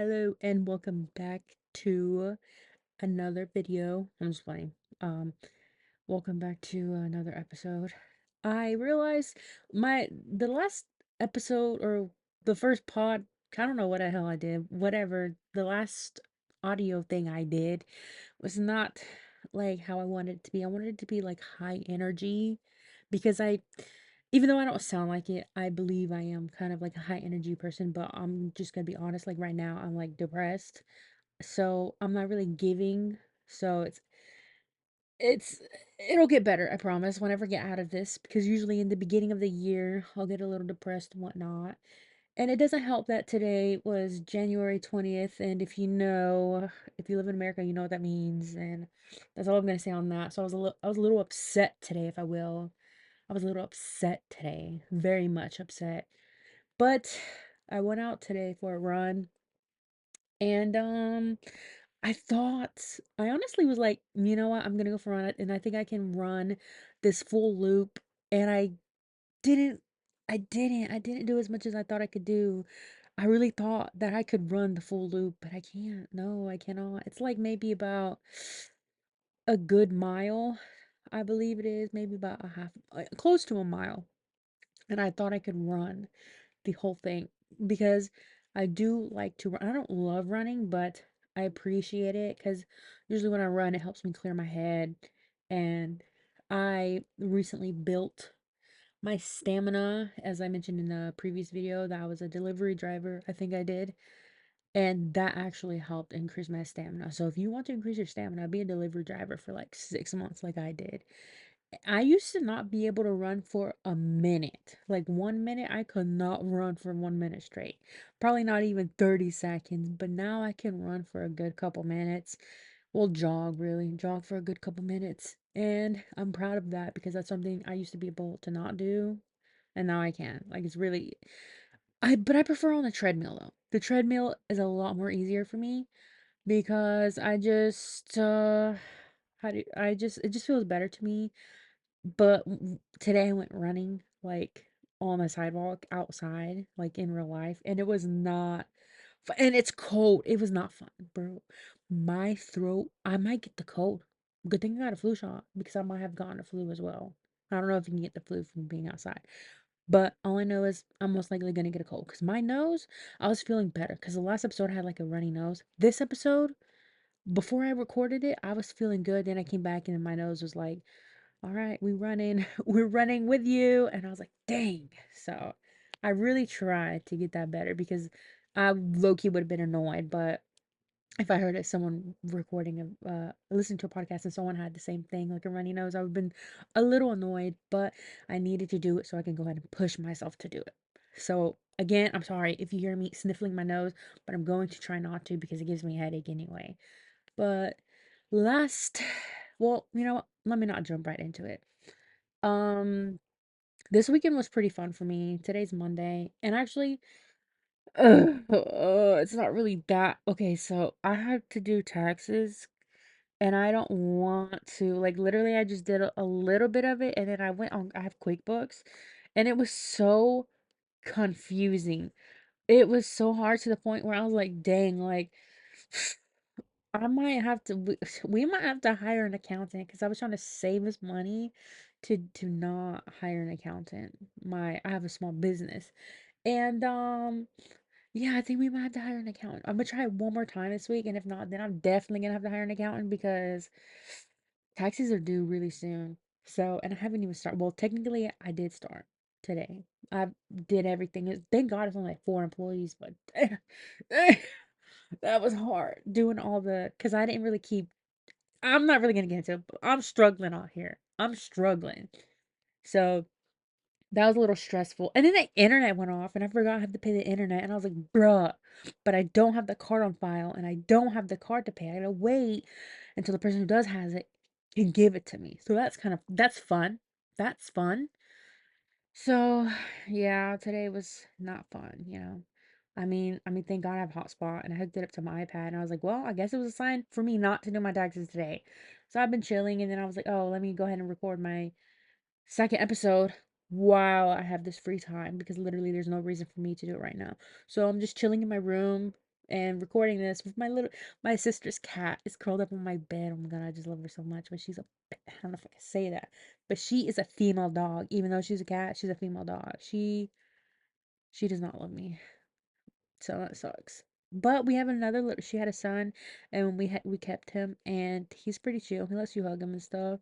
Hello and welcome back to another video. I'm just playing. Um, Welcome back to another episode. I realized the last episode or the first pod, I don't know what the hell I did. Whatever, the last audio thing I did was not like how I wanted it to be. I wanted it to be like high energy because even though I don't sound like it, I believe I am kind of like a high energy person, but I'm just gonna be honest, like right now I'm like depressed. So I'm not really giving. So it's it'll get better, I promise, whenever I get out of this, because usually in the beginning of the year I'll get a little depressed and whatnot. And it doesn't help that today was January 20th, and if you live in America, you know what that means, and that's all I'm gonna say on that. So I was a little upset today, if I will. I was a little upset today, very much upset. But I went out today for a run, and I honestly was like, you know what, I'm gonna go for a run, and I think I can run this full loop. And didn't, I didn't do as much as I thought I could do. I really thought that I could run the full loop, but I can't. No, I cannot. It's like maybe about a good mile, I believe it is, maybe about close to a mile. And I thought I could run the whole thing because I do like to run. I don't love running, but I appreciate it because usually when I run, it helps me clear my head. And I recently built my stamina, as I mentioned in the previous video, that I was a delivery driver, I think I did. And that actually helped increase my stamina. So if you want to increase your stamina, be a delivery driver for like 6 months, like I did. I used to not be able to run for a minute. Like 1 minute, I could not run for 1 minute straight. Probably not even 30 seconds, but now I can run for a good couple minutes. Well, jog really, jog for a good couple minutes. And I'm proud of that because that's something I used to be able to not do. And now I can. Like it's really, but I prefer on the treadmill though. The treadmill is a lot more easier for me because it just feels better to me. But today I went running like on the sidewalk outside, like in real life, and it was not and it's cold. It was not fun, bro. My throat, I might get the cold. Good thing I got a flu shot because I might have gotten a flu as well. I don't know if you can get the flu from being outside. But all I know is I'm most likely gonna get a cold because my nose, I was feeling better because the last episode I had like a runny nose. This episode, before I recorded it, I was feeling good. Then I came back and my nose was like, all right, we running, we're running with you. And I was like, dang. So I really tried to get that better because I low-key would have been annoyed. But if I heard it, someone listening to a podcast and someone had the same thing, like a runny nose, I would have been a little annoyed, but I needed to do it so I can go ahead and push myself to do it. So again, I'm sorry if you hear me sniffling my nose, but I'm going to try not to because it gives me a headache anyway. But last, well, you know what? Let me not jump right into it. Um, this weekend was pretty fun for me. Today's Monday, and actually, it's not really that. Okay, so I had to do taxes, and I don't want to. Like, literally, I just did a little bit of it, and then I have QuickBooks, and it was so confusing. It was so hard to the point where I was like, dang, like, I might have to, we might have to hire an accountant because I was trying to save us money to not hire an accountant. I have a small business. And yeah, I think we might have to hire an accountant. I'm gonna try it one more time this week, and if not, then I'm definitely gonna have to hire an accountant because taxes are due really soon. So, and I haven't even started. Well, technically, I did start today. I did everything. Thank God it's only like 4 employees, but that was hard doing all because I didn't really keep. I'm not really gonna get into it, but I'm struggling out here. I'm struggling. So that was a little stressful. And then the internet went off and I forgot I had to pay the internet. And I was like, bruh, but I don't have the card on file and I don't have the card to pay. I gotta wait until the person who does has it can give it to me. So that's fun. That's fun. So yeah, today was not fun. Thank God I have hotspot and I hooked it up to my iPad and I was like, well, I guess it was a sign for me not to do my taxes today. So I've been chilling and then I was like, oh, let me go ahead and record my second episode while I have this free time because literally there's no reason for me to do it right now. So I'm just chilling in my room and recording this with my sister's cat is curled up on my bed. Oh my God, I just love her so much. But I don't know if I can say that, but she is a female dog. Even though she's a cat, she's a female dog. She does not love me, so that sucks. But we have another little. She had a son, and we kept him, and he's pretty chill. He lets you hug him and stuff.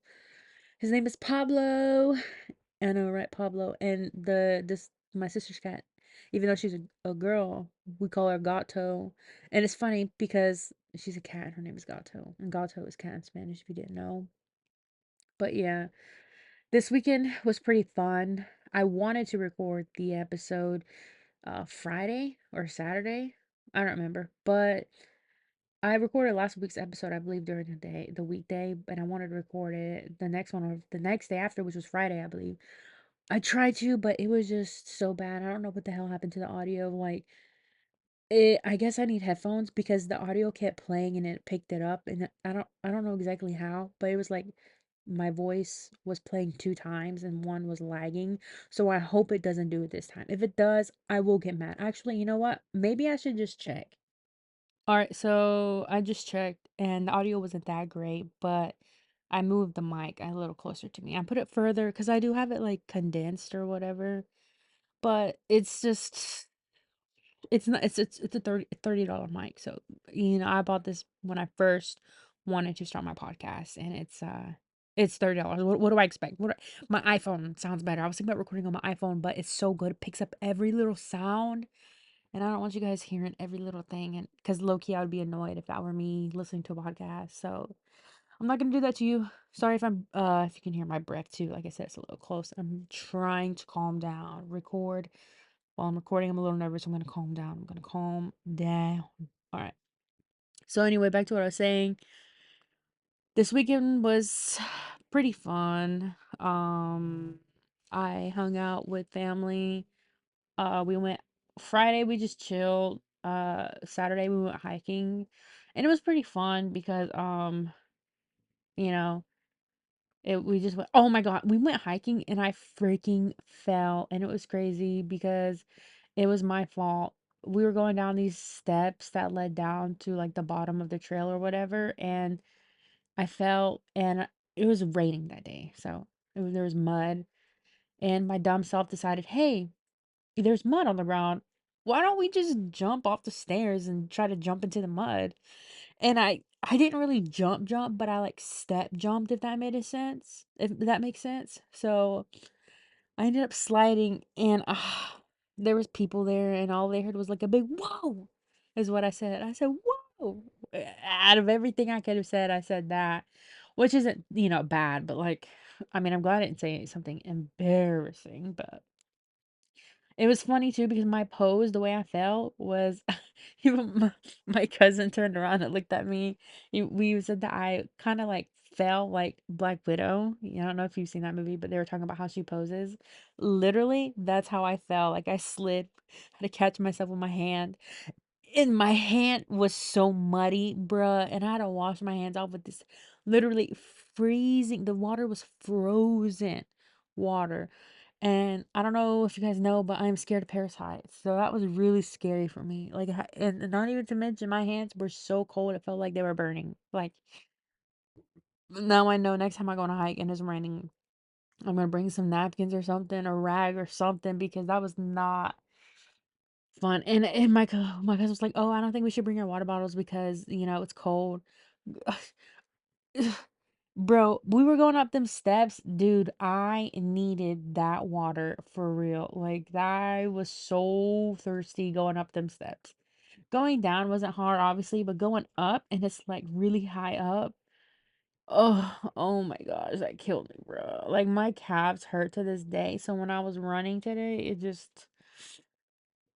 His name is Pablo. I know, right, Pablo. And this my sister's cat, even though she's a girl, we call her Gato. And it's funny because she's a cat and her name is Gato. And Gato is cat in Spanish if you didn't know. But yeah, this weekend was pretty fun. I wanted to record the episode Friday or Saturday. I don't remember. But I recorded last week's episode, I believe, during the weekday, and I wanted to record it the next one or the next day after, which was Friday, I believe. I tried to, but it was just so bad. I don't know what the hell happened to the audio. Like, I guess I need headphones because the audio kept playing and it picked it up, and I don't know exactly how, but it was like my voice was playing two times and one was lagging. So I hope it doesn't do it this time. If it does, I will get mad. Actually, you know what? Maybe I should just check. All right, so I just checked and the audio wasn't that great, but I moved the mic a little closer to me. I put it further because I do have it like condensed or whatever, but it's just it's not it's a $30 mic. So, I bought this when I first wanted to start my podcast and it's $30. What do I expect? My iPhone sounds better. I was thinking about recording on my iPhone, but it's so good. It picks up every little sound and I don't want you guys hearing every little thing. And because low key, I would be annoyed if that were me listening to a podcast. So I'm not gonna do that to you. Sorry if you can hear my breath too. Like I said, it's a little close. I'm trying to calm down. Record while I'm recording. I'm a little nervous. I'm gonna calm down. I'm gonna calm down. All right. So anyway, back to what I was saying. This weekend was pretty fun. I hung out with family. We went Friday, we just chilled. Saturday we went hiking. And it was pretty fun because you know, we just went, oh my God, we went hiking and I freaking fell and it was crazy because it was my fault. We were going down these steps that led down to like the bottom of the trail or whatever, and I fell and it was raining that day. So there was mud, and my dumb self decided, hey, there's mud on the ground. Why don't we just jump off the stairs and try to jump into the mud? And I didn't really jump, but I like step jumped, if that made a sense. If that makes sense. So I ended up sliding and there was people there and all they heard was like a big whoa is what I said. I said whoa. Out of everything I could have said, I said that. Which isn't, bad, but like I mean, I'm glad I didn't say something embarrassing, but it was funny too because my pose, the way I felt was even my cousin turned around and looked at me. We said that I kind of like fell like Black Widow. I don't know if you've seen that movie, but they were talking about how she poses. Literally, that's how I fell. Like I slid, had to catch myself with my hand. And my hand was so muddy, bruh, and I had to wash my hands off with this literally freezing. The water was frozen water. And I don't know if you guys know, but I'm scared of parasites. So that was really scary for me. Like, and not even to mention, my hands were so cold, it felt like they were burning. Like, now I know next time I go on a hike and it's raining, I'm gonna bring some napkins or something, a rag or something, because that was not fun. And my cousin was like, "Oh, I don't think we should bring our water bottles because it's cold." Bro, we were going up them steps, dude. I needed that water for real. Like, I was so thirsty going up them steps. Going down wasn't hard, obviously, but going up and it's like really high up. Oh my gosh, that killed me, bro. Like, my calves hurt to this day. So when I was running today,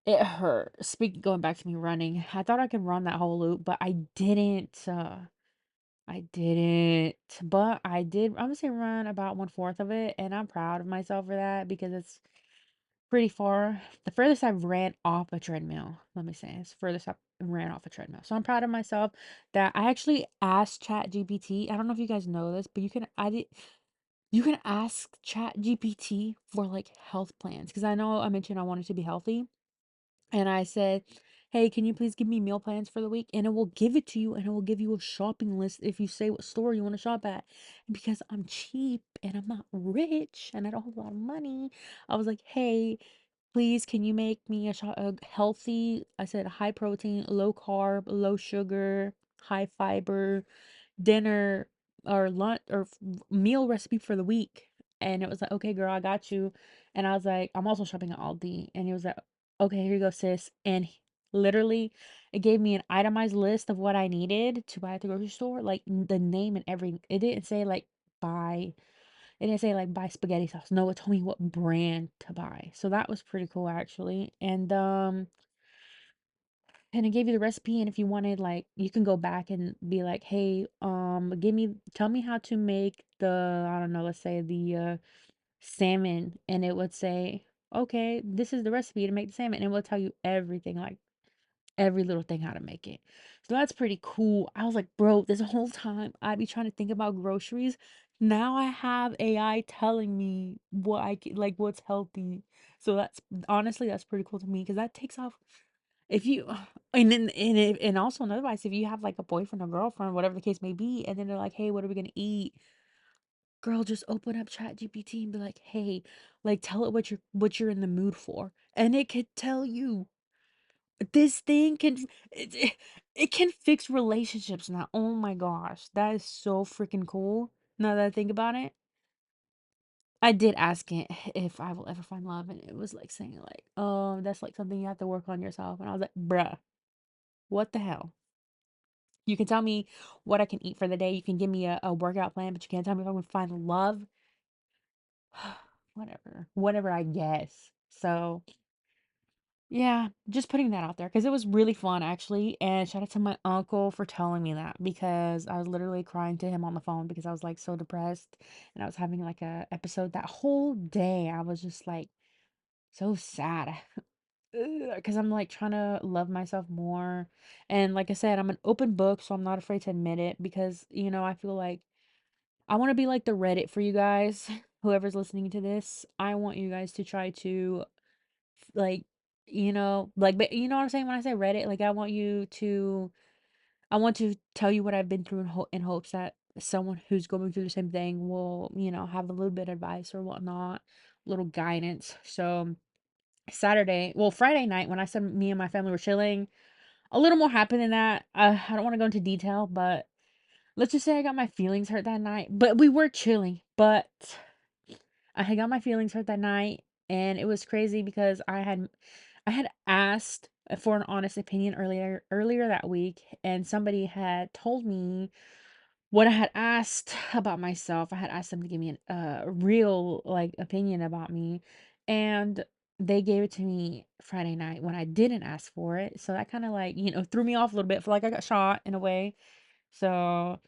it hurt. Going back to me running, I thought I could run that whole loop, but I didn't. I didn't, but I did. I'm gonna say run about one fourth of it, and I'm proud of myself for that because it's pretty far. The furthest I've ran off a treadmill, let me say, it's the furthest I've ran off a treadmill. So I'm proud of myself that I actually asked Chat GPT. I don't know if you guys know this, but you can ask Chat GPT for like health plans because I know I mentioned I wanted to be healthy. And I said, hey, can you please give me meal plans for the week? And it will give it to you and it will give you a shopping list if you say what store you want to shop at. And because I'm cheap and I'm not rich and I don't have a lot of money, I was like, hey, please, can you make me a healthy, I said high protein, low carb, low sugar, high fiber dinner or lunch or meal recipe for the week. And it was like, okay, girl, I got you. And I was like, I'm also shopping at Aldi. And he was like, okay, here you go, sis. And literally, it gave me an itemized list of what I needed to buy at the grocery store, like the name and everything. It didn't say like buy, it didn't say like buy spaghetti sauce. No, it told me what brand to buy. So that was pretty cool actually. And it gave you the recipe, and if you wanted, like, you can go back and be like, "Hey, tell me how to make the, I don't know, let's say salmon," and it would say, "Okay, this is the recipe to make the salmon," and it will tell you everything, like every little thing how to make it. So that's pretty cool. I was like, bro, this whole time I'd be trying to think about groceries. Now I have AI telling me like what's healthy. So that's honestly that's pretty cool to me because that takes off if you and also another advice, if you have like a boyfriend or girlfriend, whatever the case may be, and then they're like, hey, what are we gonna eat? Girl, just open up Chat GPT and be like, hey, like tell it what you're in the mood for. And it could tell you this thing can it can fix relationships now. Oh my gosh. That is so freaking cool. Now that I think about it. I did ask it if I will ever find love, and it was like saying like, oh, that's like something you have to work on yourself. And I was like, bruh, what the hell? You can tell me what I can eat for the day. You can give me a workout plan, but you can't tell me if I'm gonna find love. Whatever. Whatever, I guess. So, yeah, just putting that out there because it was really fun actually. And shout out to my uncle for telling me that because I was literally crying to him on the phone because I was like so depressed and I was having like a episode that whole day. I was just like so sad because I'm like trying to love myself more. And like I said, I'm an open book, so I'm not afraid to admit it because, I feel like I want to be like the Reddit for you guys, whoever's listening to this. I want you guys to try to, like, but you know what I'm saying when I say Reddit? Like, I want to tell you what I've been through in hopes that someone who's going through the same thing will, have a little bit of advice or whatnot, little guidance. So, Friday night, when I said me and my family were chilling, a little more happened than that. I don't want to go into detail, but let's just say I got my feelings hurt that night. But we were chilling. But I had got my feelings hurt that night, and it was crazy because I had asked for an honest opinion earlier that week, and somebody had told me what I had asked about myself. I had asked them to give me a real like opinion about me, and they gave it to me Friday night when I didn't ask for it. So that kind of like, threw me off a little bit. For like I got shot in a way. So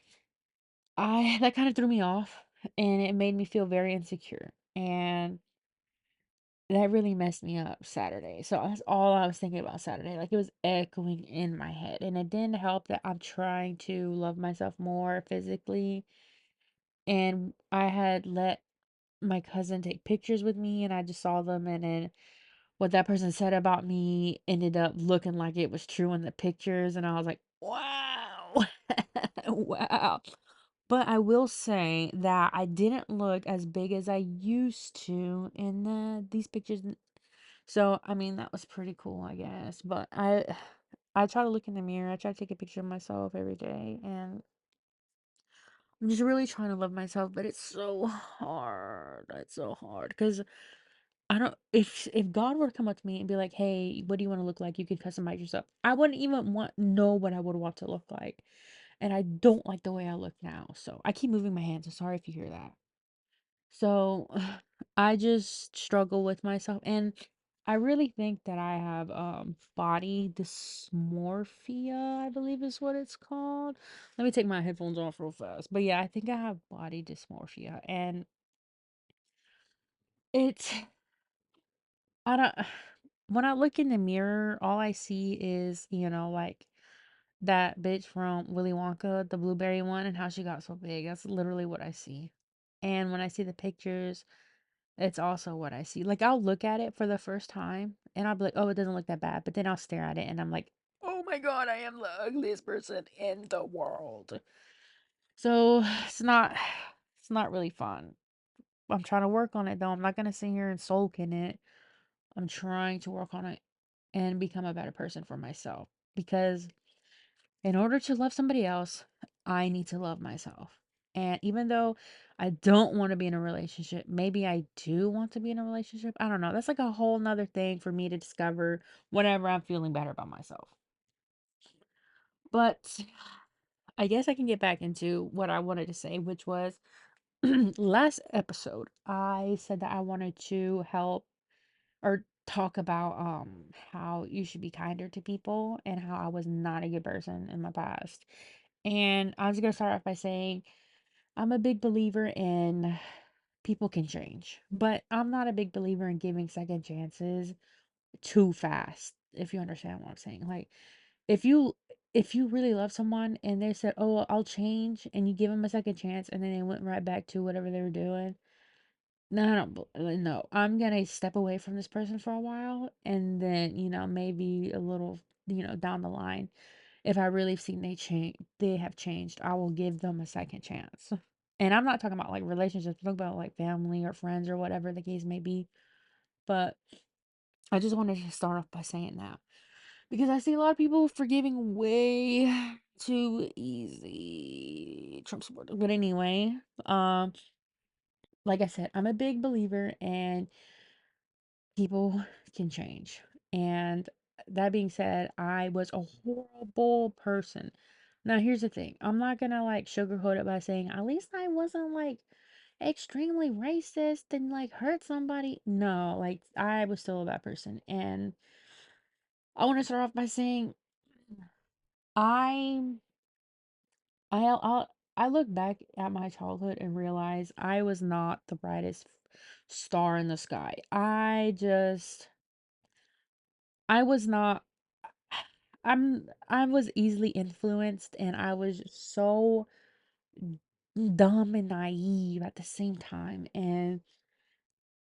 I that kind of threw me off and it made me feel very insecure. And that really messed me up Saturday. So that's all I was thinking about Saturday. Like it was echoing in my head. And it didn't help that I'm trying to love myself more physically. And I had let my cousin take pictures with me and I just saw them, and then what that person said about me ended up looking like it was true in the pictures, and I was like, wow. Wow. But I will say that I didn't look as big as I used to in these pictures. So, I mean, that was pretty cool, I guess. But I try to look in the mirror. I try to take a picture of myself every day, and I'm just really trying to love myself, but it's so hard. It's so hard because I don't if God were to come up to me and be like, "Hey, what do you want to look like? You can customize yourself." I wouldn't even know what I would want to look like. And I don't like the way I look now. So, I keep moving my hands. So sorry if you hear that. So, I just struggle with myself, and I really think that I have body dysmorphia, I believe is what it's called. Let me take my headphones off real fast. But yeah, I think I have body dysmorphia, and it's I don't when I look in the mirror, all I see is, like that bitch from Willy Wonka, the blueberry one, and how she got so big. That's literally what I see. And when I see the pictures, It's also what I see. Like, I'll look at it for the first time and I'll be like, "Oh, it doesn't look that bad." But then I'll stare at it and I'm like, "Oh my God, I am the ugliest person in the world." So it's not really fun. I'm trying to work on it though. I'm not gonna sit here and sulk in it. I'm trying to work on it and become a better person for myself. Because in order to love somebody else, I need to love myself. And even though I don't want to be in a relationship, maybe I do want to be in a relationship. I don't know. That's like a whole nother thing for me to discover whenever I'm feeling better about myself. But I guess I can get back into what I wanted to say, which was last episode, I said that I wanted to help or talk about how you should be kinder to people and how I was not a good person in my past. And I was gonna start off by saying I'm a big believer in people can change, but I'm not a big believer in giving second chances too fast, if you understand what I'm saying. Like if you if you really love someone and they said, "Oh, I'll change," and you give them a second chance and then they went right back to whatever they were doing, no, I don't no. I'm gonna step away from this person for a while and then, maybe a little, down the line, if I really seen they have changed, I will give them a second chance. And I'm not talking about like relationships, I'm talking about like family or friends or whatever the case may be. But I just wanted to start off by saying that because I see a lot of people forgiving way too easy. Trump supporters. But anyway, like I said, I'm a big believer in people can change. And that being said, I was a horrible person. Now, here's the thing. I'm not gonna like sugarcoat it by saying at least I wasn't like extremely racist and like hurt somebody. No, like I was still a bad person. And I want to start off by saying I I I look back at my childhood and realize I was not the brightest star in the sky. I was not I was easily influenced and I was so dumb and naive at the same time. And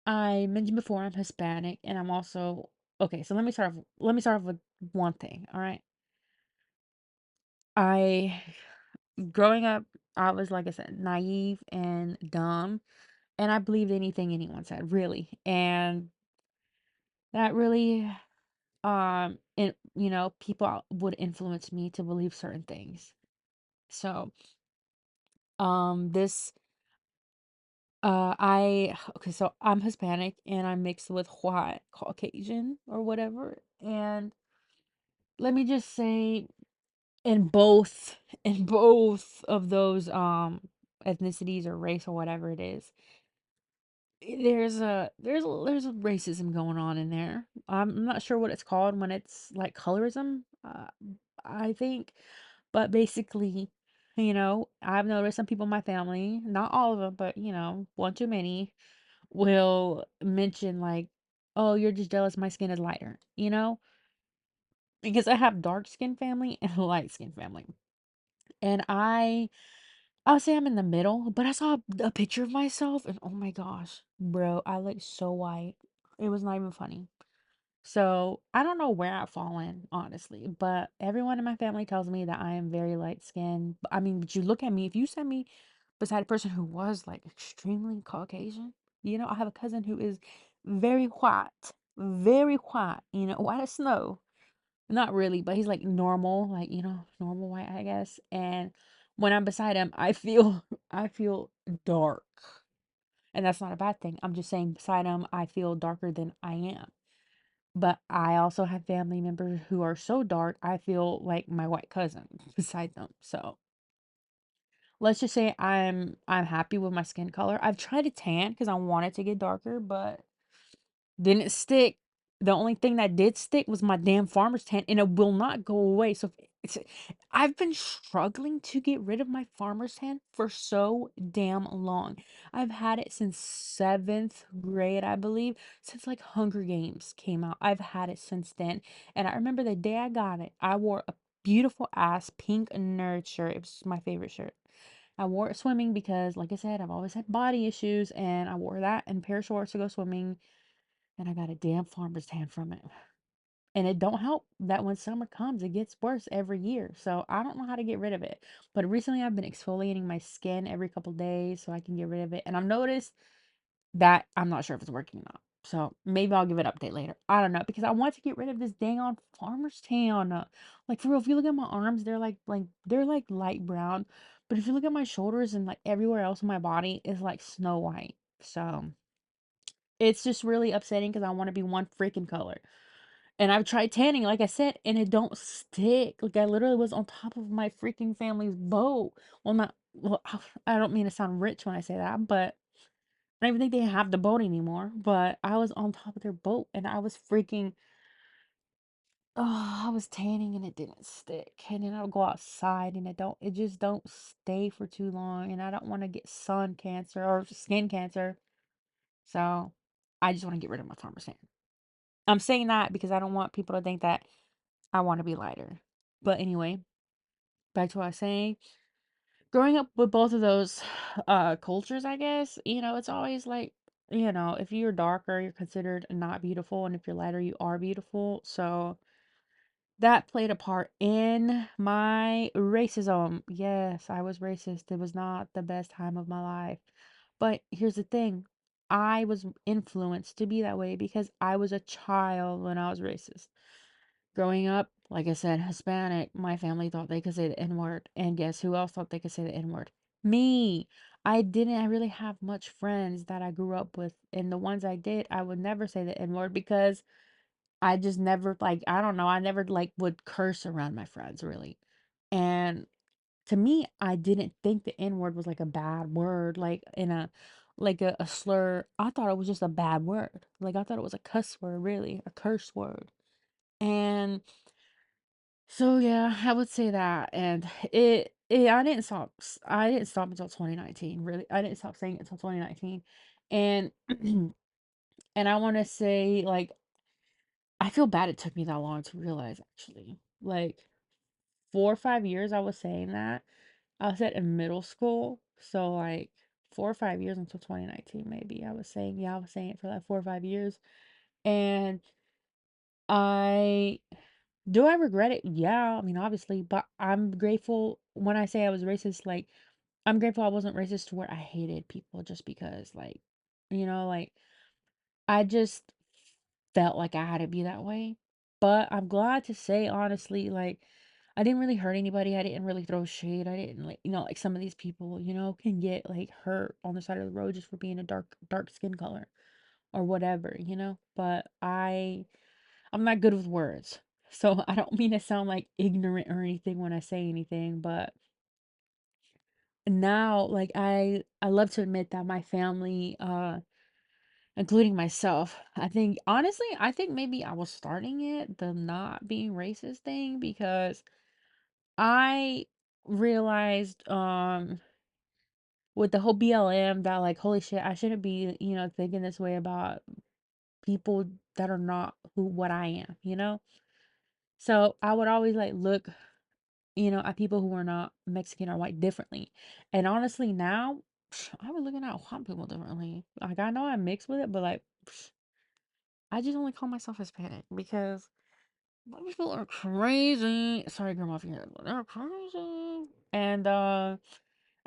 I mentioned before I'm Hispanic and I'm also okay, so let me start off with one thing, all right? I growing up, I was like I said, naive and dumb, and I believed anything anyone said, really. And that really and people would influence me to believe certain things. So, this okay, so I'm Hispanic and I'm mixed with white, Caucasian or whatever. And let me just say in both of those ethnicities or race or whatever it is, there's a racism going on in there. I'm not sure what it's called when it's like colorism, I think. But basically, I've noticed some people in my family, not all of them, but one too many, will mention like, "Oh, you're just jealous my skin is lighter," because I have dark skin family and a light skin family. And I'll say I'm in the middle, but I saw a picture of myself and oh my gosh, bro, I look so white. It was not even funny. So I don't know where I've fallen, honestly, but everyone in my family tells me that I am very light skinned. I mean, but you look at me, if you send me beside a person who was like extremely Caucasian, I have a cousin who is very white, white as snow. Not really, but he's like normal, like, normal white, I guess. And when I'm beside him, I feel dark. And that's not a bad thing. I'm just saying beside him, I feel darker than I am. But I also have family members who are so dark, I feel like my white cousin beside them. So let's just say I'm happy with my skin color. I've tried to tan because I wanted to get darker, but didn't stick. The only thing that did stick was my damn farmer's tan, and it will not go away. So it's I've been struggling to get rid of my farmer's tan for so damn long. I've had it since 7th grade, I believe, since like Hunger Games came out. I've had it since then. And I remember the day I got it, I wore a beautiful ass pink nerd shirt. It was my favorite shirt. I wore it swimming because, like I said, I've always had body issues, and I wore that and a pair of shorts to go swimming, and I got a damn farmer's tan from it. And it don't help that when summer comes, it gets worse every year. So I don't know how to get rid of it. But recently I've been exfoliating my skin every couple days so I can get rid of it. And I've noticed that I'm not sure if it's working or not. So maybe I'll give it an update later. I don't know because I want to get rid of this dang on farmer's tan. Like for real, if you look at my arms, they're like light brown. But if you look at my shoulders and like everywhere else in my body, it's like snow white. So it's just really upsetting because I want to be one freaking color. And I've tried tanning, like I said, and it don't stick. Like I literally was on top of my freaking family's boat. Well, not well, I don't mean to sound rich when I say that, but I don't even think they have the boat anymore. But I was on top of their boat and I was freaking oh, I was tanning and it didn't stick. And then I'll go outside and it just don't stay for too long. And I don't want to get sun cancer or skin cancer. So I just want to get rid of my farmer's tan. I'm saying that because I don't want people to think that I want to be lighter. But anyway, back to what I was saying. Growing up with both of those cultures, I guess, it's always like, if you're darker, you're considered not beautiful, and if you're lighter, you are beautiful. So that played a part in my racism. Yes, I was racist. It was not the best time of my life. But here's the thing. I was influenced to be that way because I was a child when I was racist. Growing up, like I said, Hispanic, my family thought they could say the N word. And guess who else thought they could say the N word? Me. I really have much friends that I grew up with. And the ones I did, I would never say the N word because I just never, like, I don't know, I never, like, would curse around my friends, really. And to me, I didn't think the N word was like a bad word, like a slur. I thought it was just a bad word. Like, I thought it was a cuss word, really, a curse word. And so yeah, I would say that, and I didn't stop until 2019. Really, I didn't stop saying it until 2019, and and I want to say like I feel bad it took me that long to realize actually. Like 4 or 5 years I was saying that. I was at in middle school, so like 4 or 5 years until 2019 maybe. I was saying it for like 4 or 5 years, and I do I regret it? Yeah, I mean, obviously, but I'm grateful when I say I was racist, like, I'm grateful I wasn't racist to where I hated people just because, like, like, I just felt like I had to be that way. But I'm glad to say, honestly, like, I didn't really hurt anybody. I didn't really throw shade. I didn't, like, like some of these people, can get, like, hurt on the side of the road just for being a dark skin color or whatever, But I'm not good with words. So I don't mean to sound like ignorant or anything when I say anything, but now like I love to admit that my family including myself, I think honestly, I think maybe I was starting it, the not being racist thing because I realized with the whole BLM that like holy shit, I shouldn't be, thinking this way about people that are not who what I am. So I would always like look at people who are not Mexican or white differently. And honestly, now I was looking at white people differently. Like I know I mix with it, but like I just only call myself Hispanic because white people are crazy. Sorry, grandma, if you hear that, but they're crazy. And I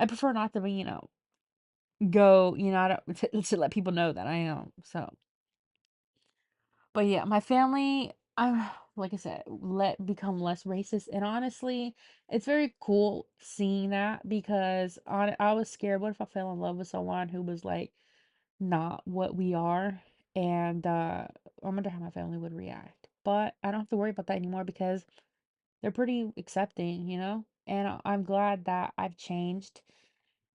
prefer not to be, go, I don't to let people know that I am. So but yeah, my family, I like I said, let become less racist. And honestly, it's very cool seeing that because I was scared. What if I fell in love with someone who was like not what we are? And I wonder how my family would react. But I don't have to worry about that anymore because they're pretty accepting. And I'm glad that I've changed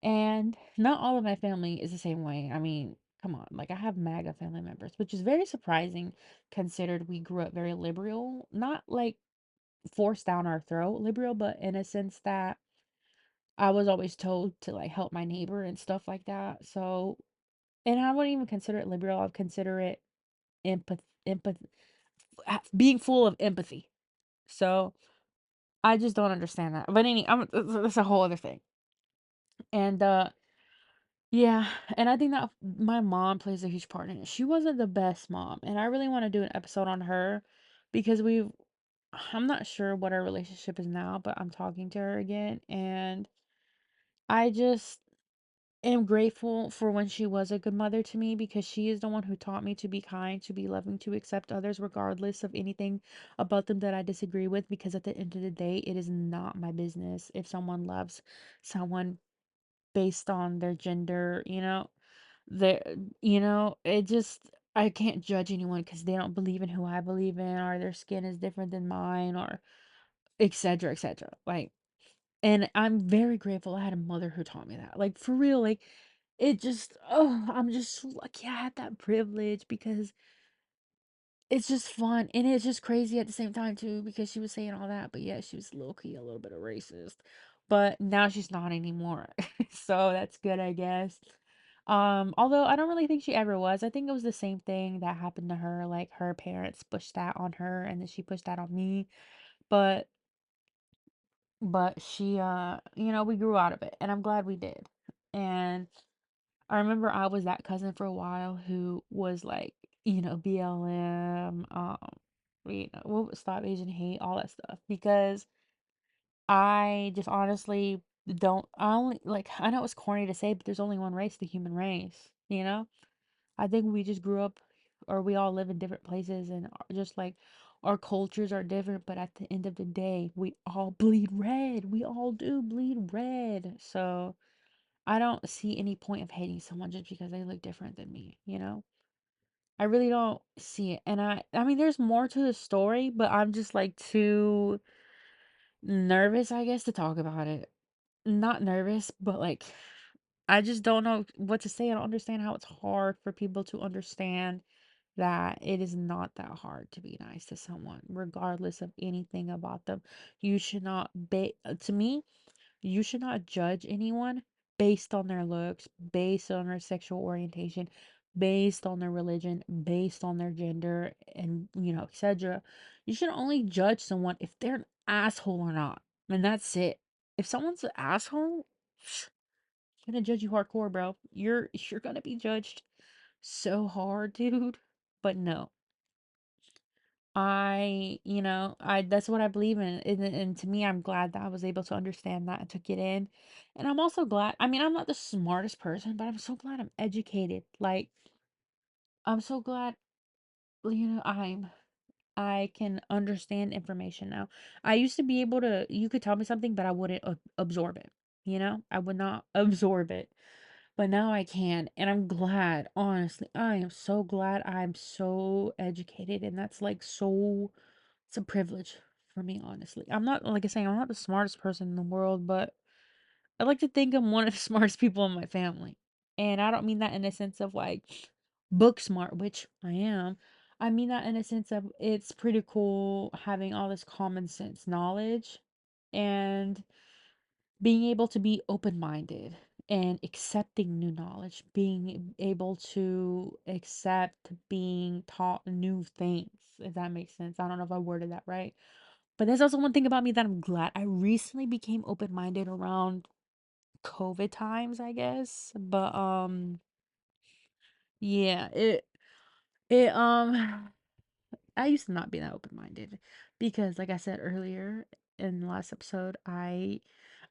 and not all of my family is the same way. I mean, come on. Like, I have MAGA family members, which is very surprising considered we grew up very liberal. Not like forced down our throat liberal, but in a sense that I was always told to like help my neighbor and stuff like that. So, and I wouldn't even consider it liberal. I'd consider it empath, being full of empathy. So, I just don't understand that. But that's a whole other thing. And yeah, and I think that my mom plays a huge part in it. She wasn't the best mom, and I really want to do an episode on her because I'm not sure what our relationship is now, but I'm talking to her again, and I just am grateful for when she was a good mother to me because she is the one who taught me to be kind, to be loving, to accept others regardless of anything about them that I disagree with. Because at the end of the day, it is not my business if someone loves someone based on their gender, their, it just, I can't judge anyone because they don't believe in who I believe in, or their skin is different than mine, or etc., etc. Like, and I'm very grateful I had a mother who taught me that. Like, for real, like, it just, oh, I'm just so lucky I had that privilege because it's just fun. And it's just crazy at the same time, too, because she was saying all that, but yeah, she was low key a little bit of racist. But now she's not anymore. So that's good, I guess. Although I don't really think she ever was. I think it was the same thing that happened to her. Like, her parents pushed that on her, and then she pushed that on me. But she, we grew out of it, and I'm glad we did. And I remember I was that cousin for a while who was like, BLM, Stop Asian Hate, all that stuff, because I just honestly don't, I only, like, I know it's corny to say, but there's only one race, the human race, you know? I think we just grew up, or we all live in different places, and just like our cultures are different, but at the end of the day, we all bleed red. We all do bleed red. So I don't see any point of hating someone just because they look different than me? I really don't see it. And I mean, there's more to the story, but I'm just like too nervous, I guess, to talk about it. Not nervous, but like, I just don't know what to say. I don't understand how it's hard for people to understand that it is not that hard to be nice to someone, regardless of anything about them. You should not to me, you should not judge anyone based on their looks, based on their sexual orientation, based on their religion, based on their gender, and etc. You should only judge someone if they're an asshole or not. And that's it. If someone's an asshole, I'm gonna judge you hardcore, bro. You're gonna be judged so hard, dude. But no. That's what I believe in. And to me, I'm glad that I was able to understand that and took it in. And I'm also glad, I mean, I'm not the smartest person, but I'm so glad I'm educated. Like, I'm so glad, I can understand information now. I used to be able to, you could tell me something, but I wouldn't absorb it. I would not absorb it. But now I can. And I'm glad, honestly. I am so glad I'm so educated. And that's like so, it's a privilege for me, honestly. I'm not, like I say, I'm not the smartest person in the world, but I like to think I'm one of the smartest people in my family. And I don't mean that in a sense of like book smart, which I am. I mean that in a sense of it's pretty cool having all this common sense knowledge and being able to be open minded and accepting new knowledge, being able to accept being taught new things, if that makes sense. I don't know if I worded that right. But there's also one thing about me that I'm glad I recently became open minded around COVID times, I guess. But yeah, it I used to not be that open minded because like I said earlier in the last episode, I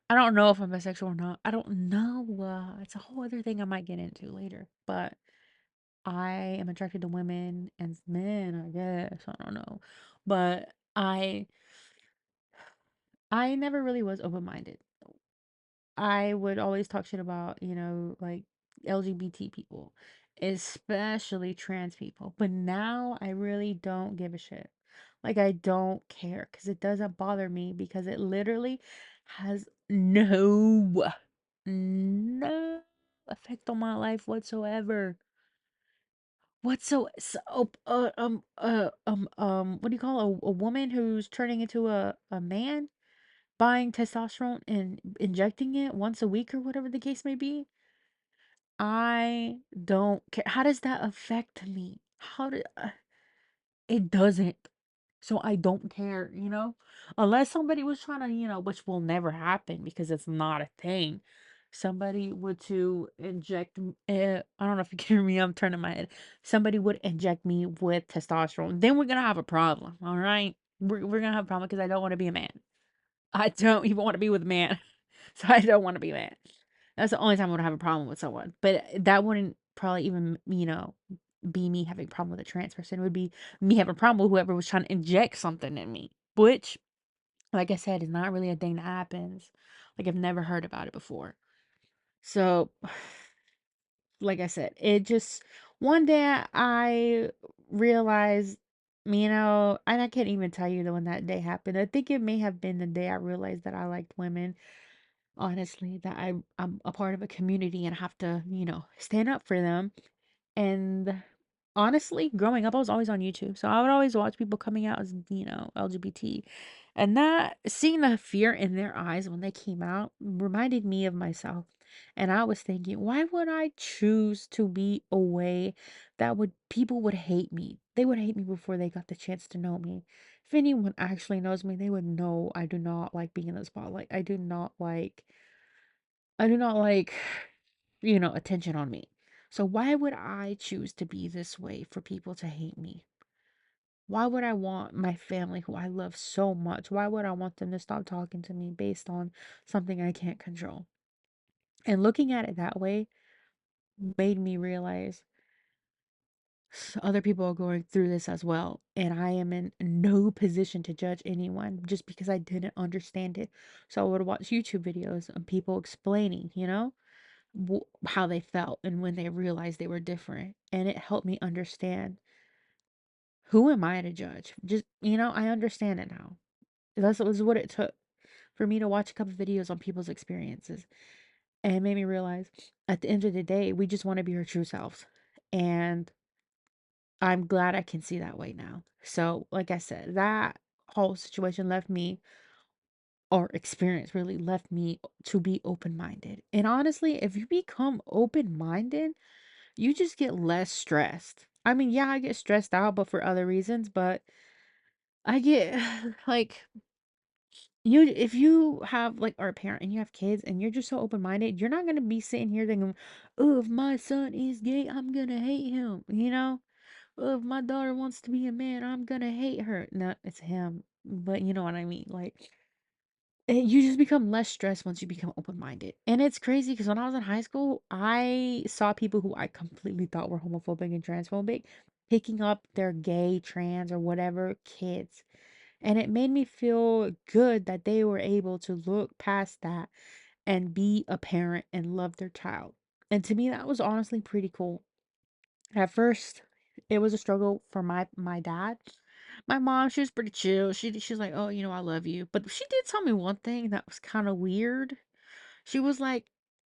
don't know if I'm bisexual or not. I don't know. It's a whole other thing I might get into later. But I am attracted to women and men, I guess. I don't know. But I never really was open-minded. I would always talk shit about, like LGBT people, especially trans people. But now I really don't give a shit. Like, I don't care because it doesn't bother me because it literally has no effect on my life whatsoever. What do you call a woman who's turning into a man? Buying testosterone and injecting it once a week or whatever the case may be. I don't care. How does that affect me? It doesn't. So I don't care. Unless somebody was trying to, which will never happen because it's not a thing. somebody would to inject I don't know if you can hear me, I'm turning my head. Somebody would inject me with testosterone, then we're gonna have a problem, all right? We're gonna have a problem because I don't want to be a man. I don't even want to be with a man. So I don't want to be a man. That's the only time I would have a problem with someone. But that wouldn't probably even, be me having a problem with a trans person. It would be me having a problem with whoever was trying to inject something in me, which, like I said, is not really a thing that happens. Like, I've never heard about it before. So, like I said, it just, one day I realized, and I can't even tell you when that day happened. I think it may have been the day I realized that I liked women, honestly, that I'm a part of a community and have to, stand up for them. And honestly, growing up, I was always on YouTube. So I would always watch people coming out as, LGBT. And that, seeing the fear in their eyes when they came out reminded me of myself. And I was thinking, why would I choose to be a way that people would hate me? They would hate me before they got the chance to know me. If anyone actually knows me, they would know I do not like being in the spotlight. I do not like, attention on me. So why would I choose to be this way for people to hate me? Why would I want my family, who I love so much, why would I want them to stop talking to me based on something I can't control? And looking at it that way made me realize other people are going through this as well. And I am in no position to judge anyone just because I didn't understand it. So I would watch YouTube videos of people explaining, how they felt and when they realized they were different. And it helped me understand, who am I to judge? Just, I understand it now. That's was what it took for me to watch a couple videos on people's experiences. And it made me realize, at the end of the day, we just want to be our true selves. And I'm glad I can see that way now. So, like I said, that whole situation left me, or experience really left me, to be open minded. And honestly, if you become open minded, you just get less stressed. I mean, yeah, I get stressed out, but for other reasons. But I get like, if you have like are a parent and you have kids and you're just so open minded, you're not gonna be sitting here thinking, oh, if my son is gay, I'm gonna hate him. Oh, if my daughter wants to be a man, I'm gonna hate her. No, it's him. But you know what I mean. Like, you just become less stressed once you become open-minded. And it's crazy because when I was in high school, I saw people who I completely thought were homophobic and transphobic picking up their gay, trans, or whatever kids. And it made me feel good that they were able to look past that and be a parent and love their child. And to me, that was honestly pretty cool. At first, it was a struggle for my dad. My mom, she was pretty chill. She's like, "Oh, I love you." But she did tell me one thing that was kind of weird. She was like,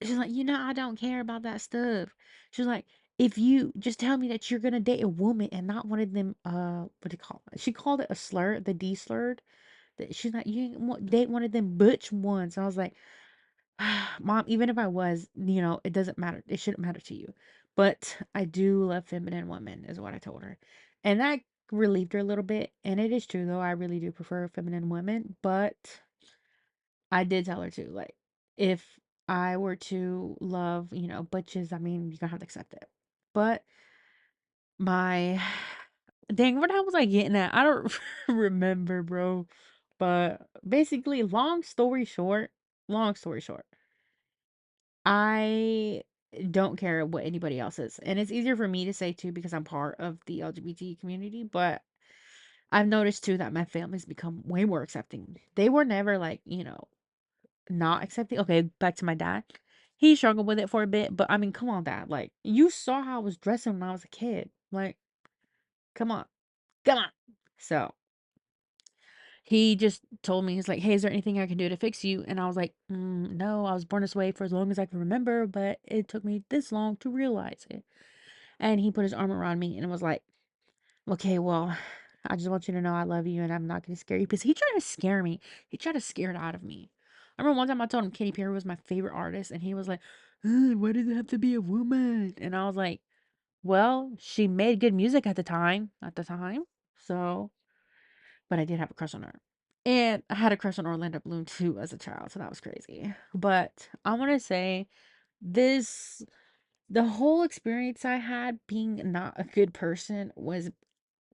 I don't care about that stuff. She's like, "If you just tell me that you're gonna date a woman and not one of them, what do you call it?" She called it a slur, the D slurred. She's like, "You ain't date one of them butch ones." And I was like, Mom, even if I was, it doesn't matter. It shouldn't matter to you. But I do love feminine women, is what I told her. And that relieved her a little bit. And it is true, though. I really do prefer feminine women. But I did tell her to, like, if I were to love, butches, I mean, you're gonna have to accept it. But my, dang, what was I getting at? I don't remember, bro. But basically, long story short, I don't care what anybody else is. And it's easier for me to say too because I'm part of the LGBT community, but I've noticed too that my family's become way more accepting. They were never like, not accepting. Okay, back to my dad. He struggled with it for a bit, but I mean, come on, dad. Like, you saw how I was dressing when I was a kid. Like, come on. Come on. So he just told me, he's like, "Hey, is there anything I can do to fix you?" And I was like, "No, I was born this way for as long as I can remember, but it took me this long to realize it." And he put his arm around me and was like, "Okay, well, I just want you to know I love you and I'm not going to scare you." Because he tried to scare me. He tried to scare it out of me. I remember one time I told him Katy Perry was my favorite artist, and he was like, "Why does it have to be a woman?" And I was like, "Well, she made good music at the time. So, but I did have a crush on her." And I had a crush on Orlando Bloom too as a child, so that was crazy. But I want to say this the whole experience I had being not a good person was,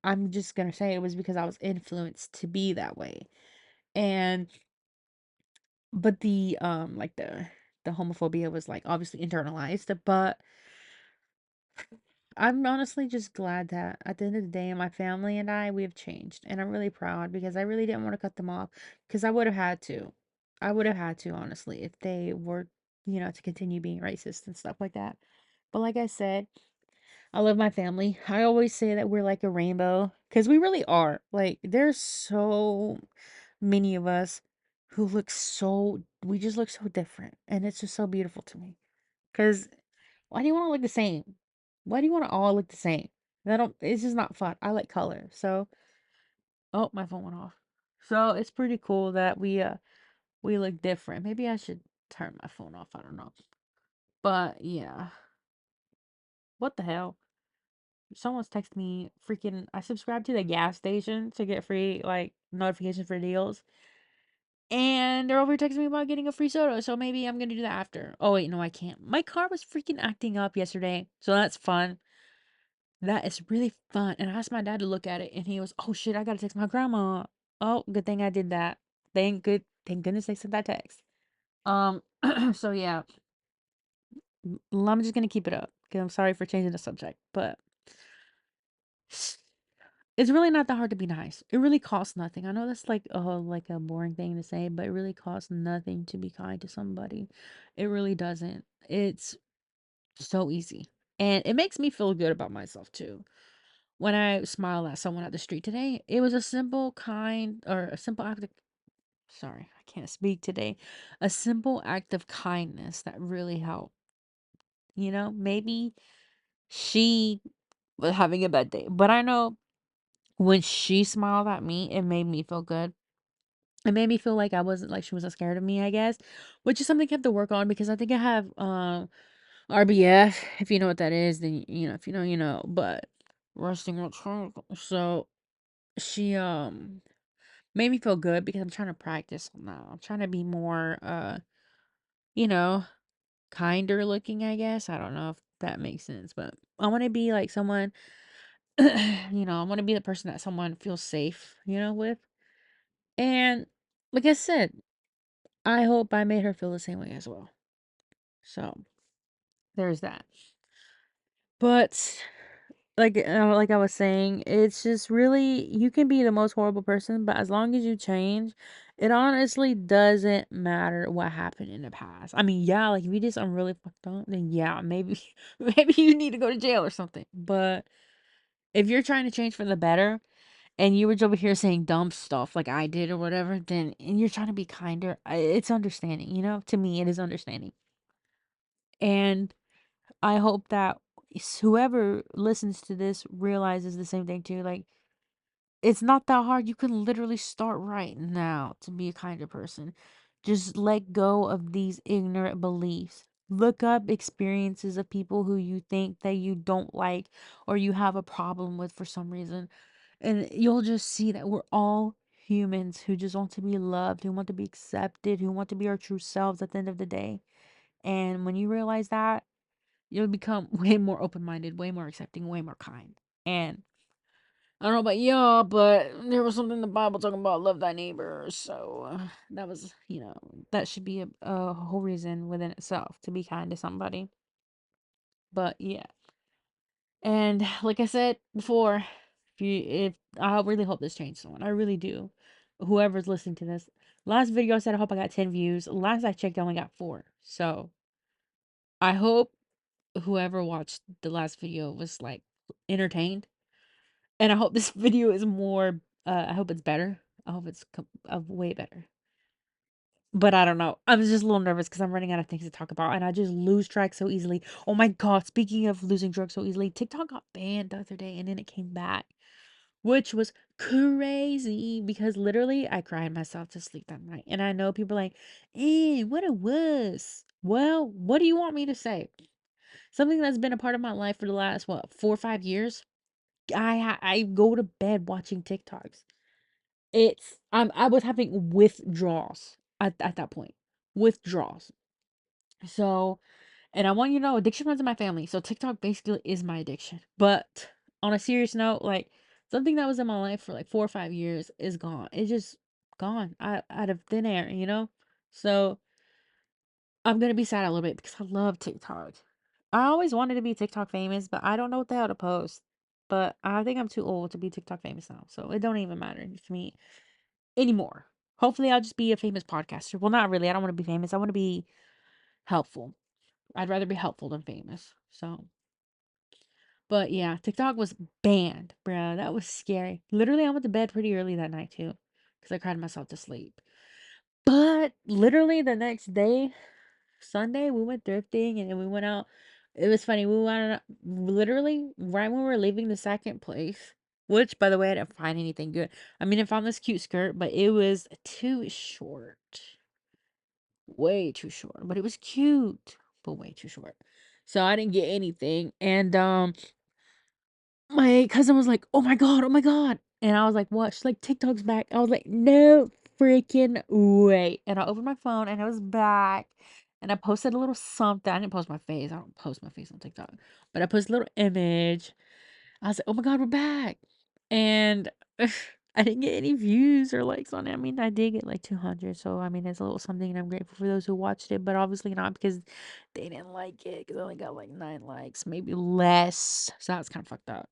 I'm just gonna say it was because I was influenced to be that way. And but the homophobia was like obviously internalized, but I'm honestly just glad that at the end of the day, my family and I, we have changed. And I'm really proud because I really didn't want to cut them off because I would have had to. I would have had to, honestly, if they were, to continue being racist and stuff like that. But like I said, I love my family. I always say that we're like a rainbow because we really are. Like, there's so many of us who we just look so different. And it's just so beautiful to me. Because why do you want to look the same? Why do you want to all look the same? It's just not fun. I like color. So, oh, my phone went off. So, it's pretty cool that we look different. Maybe I should turn my phone off. I don't know. But yeah. What the hell? Someone's texted me freaking I subscribed to the gas station to get free like notifications for deals. And they're over here texting me about getting a free soda, so maybe I'm gonna do that after. Oh wait, no, I can't. My car was freaking acting up yesterday, so that's fun. That is really fun. And I asked my dad to look at it, and he was, "Oh shit, I gotta text my grandma." Oh, good thing I did that. Thank goodness they sent that text. Um, so yeah, I'm just gonna keep it up. Cause I'm sorry for changing the subject, but it's really not that hard to be nice. It really costs nothing. I know that's like a boring thing to say, but it really costs nothing to be kind to somebody. It really doesn't. It's so easy. And it makes me feel good about myself too. When I smiled at someone at the street today, it was a simple kind or a simple act of sorry, I can't speak today. A simple act of kindness that really helped. Maybe she was having a bad day, but I know when she smiled at me, it made me feel good. It made me feel like I wasn't like she wasn't scared of me, I guess, which is something I have to work on because I think I have RBF. If you know what that is, then if you know, you know. But resting on trunk. So she made me feel good because I'm trying to practice now. I'm trying to be more you know, kinder looking, I guess. I don't know if that makes sense, but I want to be like someone I want to be the person that someone feels safe, with. And like I said, I hope I made her feel the same way as well. So there's that. But like I was saying, it's just really you can be the most horrible person, but as long as you change, it honestly doesn't matter what happened in the past. I mean, yeah, like if you did something really fucked up, then yeah, maybe maybe you need to go to jail or something. But if you're trying to change for the better and you were over here saying dumb stuff like I did or whatever, then and you're trying to be kinder, it's understanding, To me, it is understanding. And I hope that whoever listens to this realizes the same thing too. Like, it's not that hard. You can literally start right now to be a kinder person. Just let go of these ignorant beliefs. Look up experiences of people who you think that you don't like or you have a problem with for some reason. And you'll just see that we're all humans who just want to be loved, who want to be accepted, who want to be our true selves at the end of the day. And when you realize that, you'll become way more open-minded, way more accepting, way more kind. And I don't know about y'all, but there was something in the Bible talking about love thy neighbor. So that was, that should be a whole reason within itself to be kind to somebody. But yeah. And like I said before, if I really hope this changed someone. I really do. Whoever's listening to this. Last video I said I hope I got 10 views. Last I checked I only got 4. So I hope whoever watched the last video was like entertained. And I hope this video is more I hope it's better. I hope it's way better. But I don't know. I'm just a little nervous because I'm running out of things to talk about and I just lose track so easily. Oh my god, speaking of losing track so easily, TikTok got banned the other day and then it came back, which was crazy because literally I cried myself to sleep that night. And I know people are like, what a wuss. Well, what do you want me to say? Something that's been a part of my life for the last, what, 4 or 5 years? I go to bed watching TikToks. I was having withdrawals at that point. Withdrawals. So, and I want you to know, addiction runs in my family. So TikTok basically is my addiction. But on a serious note, like something that was in my life for like 4 or 5 years is gone. It's just gone out of thin air, you know? So I'm gonna be sad a little bit because I love TikTok. I always wanted to be TikTok famous, but I don't know what the hell to post. But I think I'm too old to be TikTok famous now. So it don't even matter to me anymore. Hopefully I'll just be a famous podcaster. Well, not really. I don't want to be famous. I want to be helpful. I'd rather be helpful than famous. So, but yeah, TikTok was banned, bro. That was scary. Literally, I went to bed pretty early that night too, because I cried myself to sleep. But literally the next day, Sunday, we went thrifting and then we went out. It was funny. We went out literally right when we were leaving the second place, which, by the way, I didn't find anything good. I mean, I found this cute skirt, but it was too short. Way too short, but it was cute, but way too short. So I didn't get anything. And my cousin was like, "Oh my god, oh my god." And I was like, "What?" She's like, "TikTok's back." I was like, "No freaking way." And I opened my phone and it was back. And I posted a little something. I didn't post my face. I don't post my face on TikTok. But I posted a little image. I was like, "Oh my god, we're back." And I didn't get any views or likes on it. I mean, I did get like 200. So, I mean, it's a little something and I'm grateful for those who watched it, but obviously not because they didn't like it because I only got like 9 likes, maybe less. So that's kind of fucked up.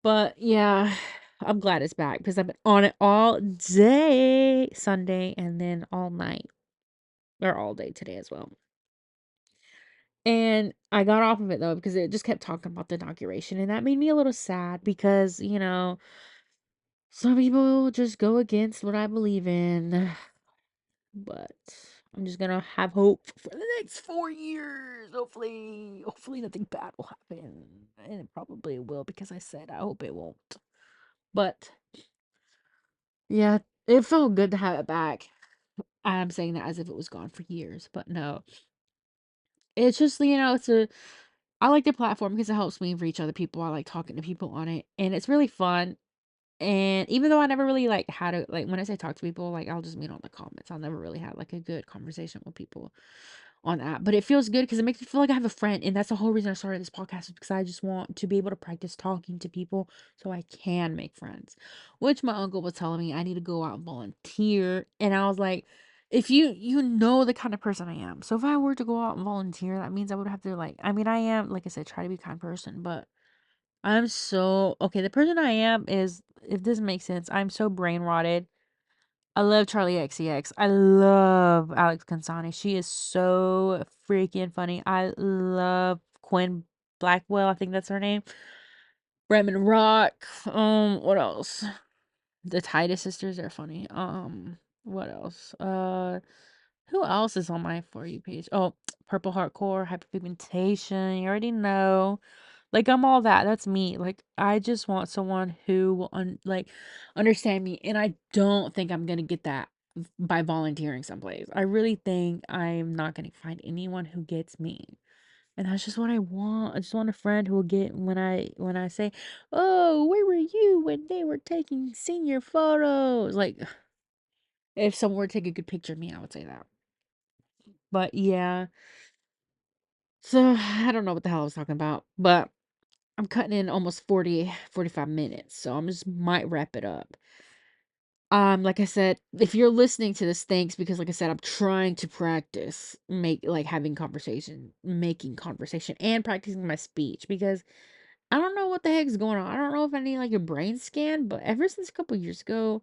But yeah, I'm glad it's back because I've been on it all day Sunday and then all night or all day today as well. And I got off of it though because it just kept talking about the inauguration and that made me a little sad because, some people just go against what I believe in. But I'm just gonna have hope for the next 4 years. Hopefully nothing bad will happen. And it probably will because I said I hope it won't. But yeah, it felt good to have it back. I'm saying that as if it was gone for years, but no. It's just, I like the platform because it helps me reach other people. I like talking to people on it, and it's really fun. And even though I never really like had to like when I say talk to people, like I'll just meet on the comments. I'll never really have like a good conversation with people on that. But it feels good because it makes me feel like I have a friend. And that's the whole reason I started this podcast is because I just want to be able to practice talking to people so I can make friends. Which my uncle was telling me I need to go out and volunteer. And I was like, if you know the kind of person I am. So if I were to go out and volunteer, that means I would have to like I mean I am, like I said, try to be a kind person, but I'm so okay. The person I am is, if this makes sense, I'm so brain rotted. I love Charlie XCX. I love Alex Consani. She is so freaking funny. I love Quinn Blackwell. I think that's her name. Bretman Rock. What else? The Titus sisters are funny. What else? Who else is on my For You page? Oh, Purple Heartcore, Hyperpigmentation. You already know. Like I'm all that. That's me. Like I just want someone who will understand me, and I don't think I'm gonna get that by volunteering someplace. I really think I'm not gonna find anyone who gets me. And that's just what I want. I just want a friend who will get when I say, "Oh, where were you when they were taking senior photos?" Like if someone were to take a good picture of me, I would say that. But yeah. So I don't know what the hell I was talking about, but I'm cutting in almost 45 minutes, so I'm just might wrap it up. Like I said, if you're listening to this, thanks because like I said, I'm trying to practice having conversation, making conversation and practicing my speech because I don't know what the heck's going on. I don't know if I need like a brain scan, but ever since a couple years ago,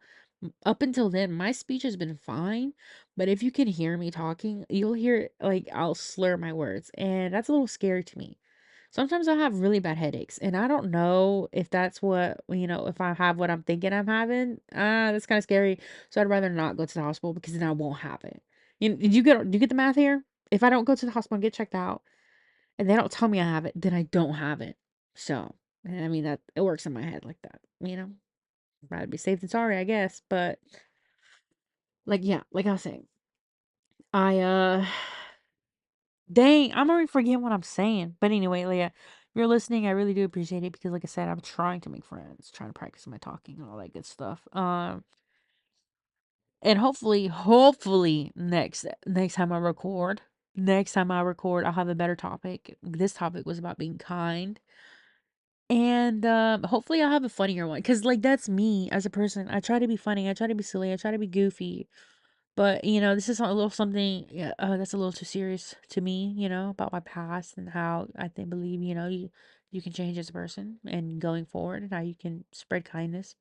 up until then, my speech has been fine. But if you can hear me talking, you'll hear like I'll slur my words, and that's a little scary to me. Sometimes I have really bad headaches, and I don't know if that's if I have what I'm thinking I'm having. That's kind of scary. So I'd rather not go to the hospital because then I won't have it. Do you get the math here? If I don't go to the hospital and get checked out, and they don't tell me I have it, then I don't have it. So, I mean that it works in my head like that, you know? Rather be safe than sorry, I guess. But like yeah, like I was saying, I dang, I'm already forgetting what I'm saying. But anyway, Leah, if you're listening, I really do appreciate it because like I said, I'm trying to make friends, trying to practice my talking and all that good stuff. And hopefully next time I record, I'll have a better topic. This topic was about being kind. And hopefully I'll have a funnier one, cuz like that's me as a person. I try to be funny, I try to be silly, I try to be goofy. But, this is a little something, yeah, that's a little too serious to me, about my past and how I think believe, you can change as a person and going forward and how you can spread kindness.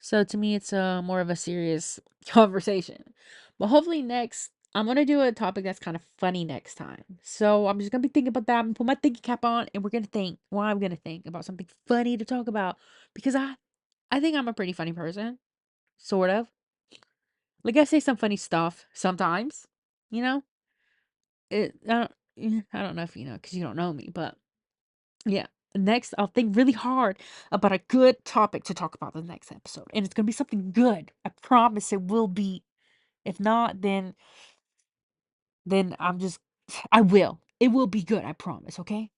So to me, it's more of a serious conversation. But hopefully next, I'm gonna do a topic that's kind of funny next time. So I'm just gonna be thinking about that. I'm gonna put my thinking cap on, and we're gonna think. Well, I'm gonna think about something funny to talk about because I think I'm a pretty funny person, sort of. Like I say some funny stuff sometimes. You know, I don't know if you know because you don't know me, but yeah. Next, I'll think really hard about a good topic to talk about the next episode. And it's going to be something good. I promise it will be. If not, then I'm just I will. It will be good, I promise, okay?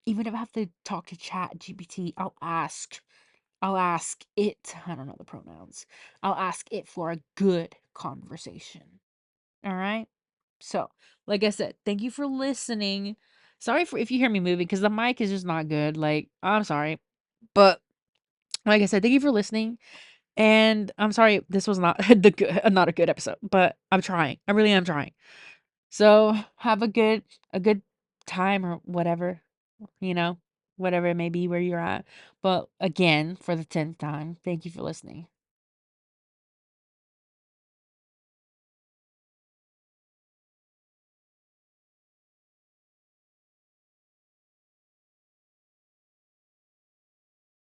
Even if I have to talk to Chat GPT, I'll ask. I'll ask it. I don't know the pronouns. I'll ask it for a good conversation. All right? So, like I said, thank you for listening. Sorry for if you hear me moving because the mic is just not good. Like, I'm sorry. But like I said, thank you for listening. And I'm sorry this was not not a good episode, but I'm trying. I really am trying. So have a good time or whatever, you know, whatever it may be where you're at. But again, for the 10th time, thank you for listening.